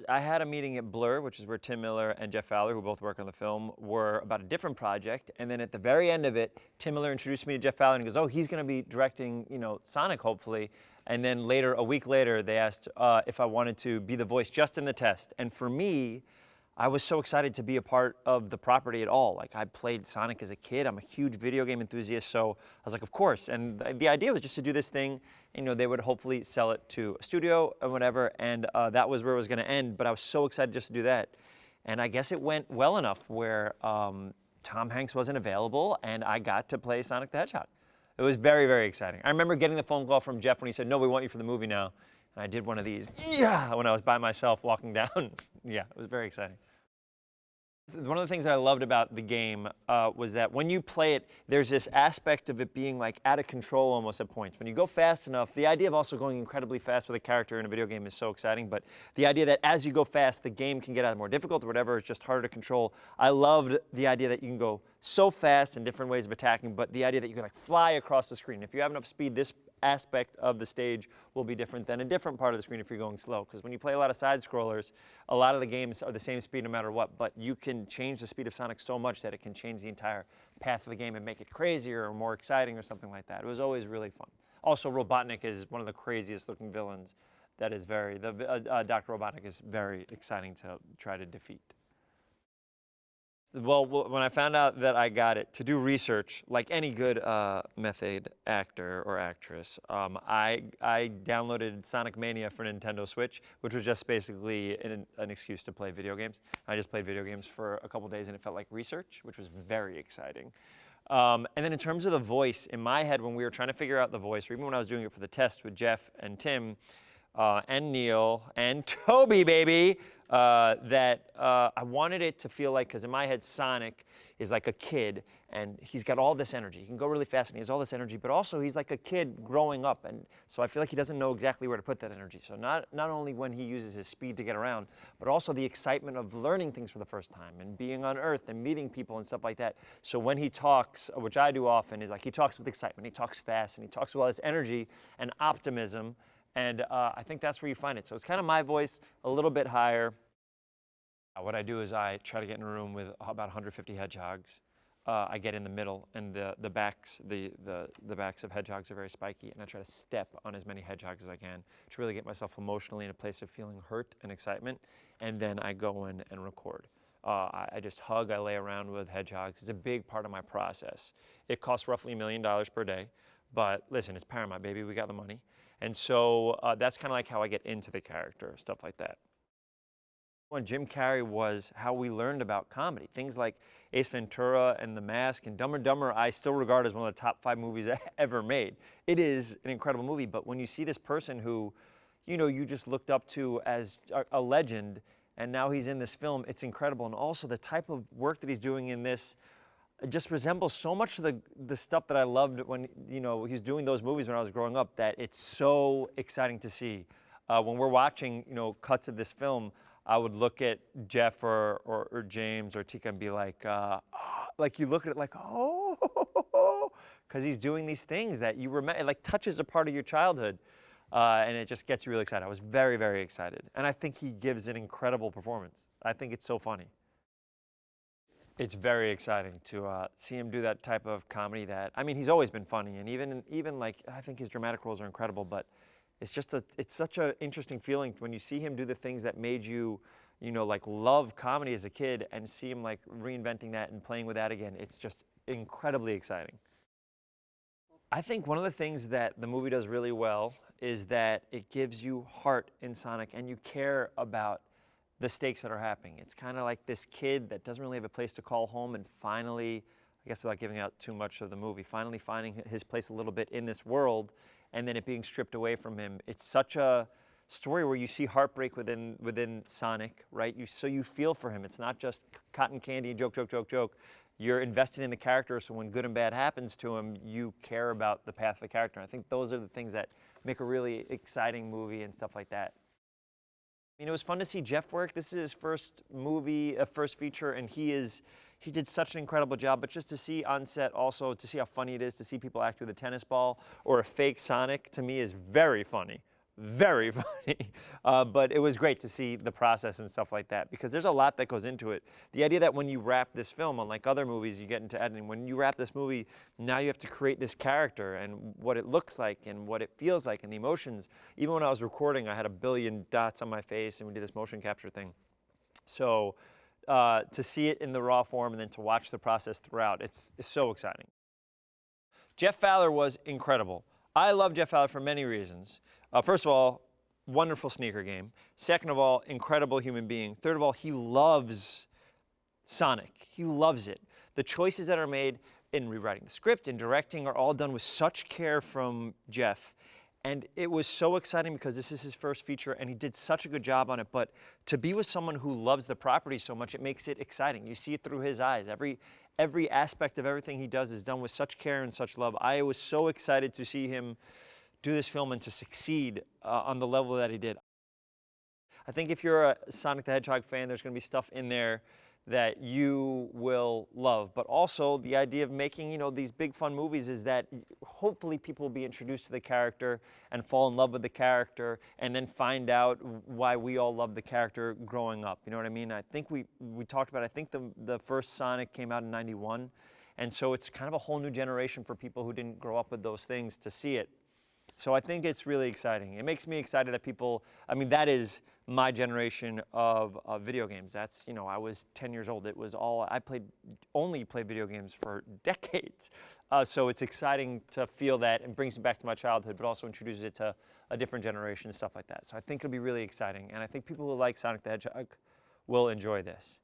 I had a meeting at Blur, which is where Tim Miller and Jeff Fowler, who both work on the film, were about a different project. And then at the very end of it, Tim Miller introduced me to Jeff Fowler and he goes, oh, he's going to be directing, you know, Sonic, hopefully. And then later, a week later, they asked if I wanted to be the voice just in the test. And for me, I was so excited to be a part of the property at all. Like, I played Sonic as a kid. I'm a huge video game enthusiast, so I was like, of course. And the idea was just to do this thing. You know, they would hopefully sell it to a studio or whatever, and that was where it was going to end. But I was so excited just to do that. And I guess it went well enough where Tom Hanks wasn't available, and I got to play Sonic the Hedgehog. It was very, very exciting. I remember getting the phone call from Jeff when he said, no, we want you for the movie now. And I did one of these, yeah, when I was by myself walking down. Yeah, it was very exciting. One of the things that I loved about the game was that when you play it, there's this aspect of it being like out of control almost at points. When you go fast enough, the idea of also going incredibly fast with a character in a video game is so exciting, but the idea that as you go fast, the game can get either more difficult or whatever, it's just harder to control. I loved the idea that you can go so fast in different ways of attacking, but the idea that you can like fly across the screen. If you have enough speed, this aspect of the stage will be different than a different part of the screen if you're going slow. Because when you play a lot of side scrollers, a lot of the games are the same speed no matter what, but you can change the speed of Sonic so much that it can change the entire path of the game and make it crazier or more exciting or something like that. It was always really fun. Also, Robotnik is one of the craziest looking villains. That is Dr. Robotnik is very exciting to try to defeat. Well, when I found out that I got it, to do research, like any good method actor or actress, I downloaded Sonic Mania for Nintendo Switch, which was just basically an excuse to play video games. I just played video games for a couple days and it felt like research, which was very exciting. And then in terms of the voice, in my head when we were trying to figure out the voice, or even when I was doing it for the test with Jeff and Tim, and Neil, and Toby, baby, that I wanted it to feel like, because in my head, Sonic is like a kid, and he's got all this energy. He can go really fast, and he has all this energy, but also he's like a kid growing up, and so I feel like he doesn't know exactly where to put that energy. So not only when he uses his speed to get around, but also the excitement of learning things for the first time, and being on Earth, and meeting people, and stuff like that. So when he talks, which I do often, is like he talks with excitement, he talks fast, and he talks with all this energy and optimism. And I think that's where you find it. So it's kind of my voice, a little bit higher. What I do is I try to get in a room with about 150 hedgehogs. I get in the middle, and the backs of hedgehogs are very spiky, and I try to step on as many hedgehogs as I can to really get myself emotionally in a place of feeling hurt and excitement, and then I go in and record. I just hug, I lay around with hedgehogs. It's a big part of my process. It costs roughly $1 million per day, but listen, it's Paramount, baby, we got the money. And so that's kind of like how I get into the character, stuff like that. When Jim Carrey was how we learned about comedy. Things like Ace Ventura and The Mask and Dumb and Dumber, I still regard as one of the top 5 movies ever made. It is an incredible movie, but when you see this person who, you know, you just looked up to as a legend, and now he's in this film, it's incredible. And also the type of work that he's doing in this just resembles so much of the stuff that I loved when, you know, he was doing those movies when I was growing up, that it's so exciting to see. When we're watching, you know, cuts of this film, I would look at Jeff or James or Tika and be like you look at it like, oh, because he's doing these things that you remember, it like touches a part of your childhood, and it just gets you really excited. I was very, very excited. And I think he gives an incredible performance. I think it's so funny. It's very exciting to see him do that type of comedy that, I mean, he's always been funny, and even like, I think his dramatic roles are incredible, but it's just it's such an interesting feeling when you see him do the things that made you, you know, like love comedy as a kid, and see him like reinventing that and playing with that again. It's just incredibly exciting. I think one of the things that the movie does really well is that it gives you heart in Sonic, and you care about the stakes that are happening. It's kind of like this kid that doesn't really have a place to call home, and finally, I guess without giving out too much of the movie, finally finding his place a little bit in this world, and then it being stripped away from him. It's such a story where you see heartbreak within Sonic, right? So you feel for him. It's not just cotton candy and joke, joke, joke, joke. You're invested in the character, so when good and bad happens to him, you care about the path of the character. And I think those are the things that make a really exciting movie and stuff like that. You know, it was fun to see Jeff work. This is his first movie, first feature, and he did such an incredible job. But just to see on set also, to see how funny it is, to see people act with a tennis ball or a fake Sonic, to me is very funny. very funny. But it was great to see the process and stuff like that because there's a lot that goes into it. The idea that when you wrap this film, unlike other movies, you get into editing. When you wrap this movie, now you have to create this character and what it looks like and what it feels like and the emotions. Even when I was recording, I had a billion dots on my face and we did this motion capture thing. So to see it in the raw form and then to watch the process throughout, it's so exciting. Jeff Fowler was incredible. I love Jeff Fowler for many reasons. First of all, wonderful sneaker game. Second of all, incredible human being. Third of all, he loves Sonic. He loves it. The choices that are made in rewriting the script and directing are all done with such care from Jeff. And it was so exciting because this is his first feature and he did such a good job on it. But to be with someone who loves the property so much, it makes it exciting. You see it through his eyes. Every aspect of everything he does is done with such care and such love. I was so excited to see him do this film and to succeed on the level that he did. I think if you're a Sonic the Hedgehog fan, there's going to be stuff in there that you will love. But also the idea of making, these big fun movies is that hopefully people will be introduced to the character and fall in love with the character and then find out why we all love the character growing up. You know what I mean? I think we talked about, I think the first Sonic came out in '91. And so it's kind of a whole new generation for people who didn't grow up with those things to see it. So I think it's really exciting. It makes me excited that people, that is my generation of video games. That's, I was 10 years old. It was all, only played video games for decades. So it's exciting to feel that and brings me back to my childhood, but also introduces it to a different generation and stuff like that. So I think it'll be really exciting. And I think people who like Sonic the Hedgehog will enjoy this.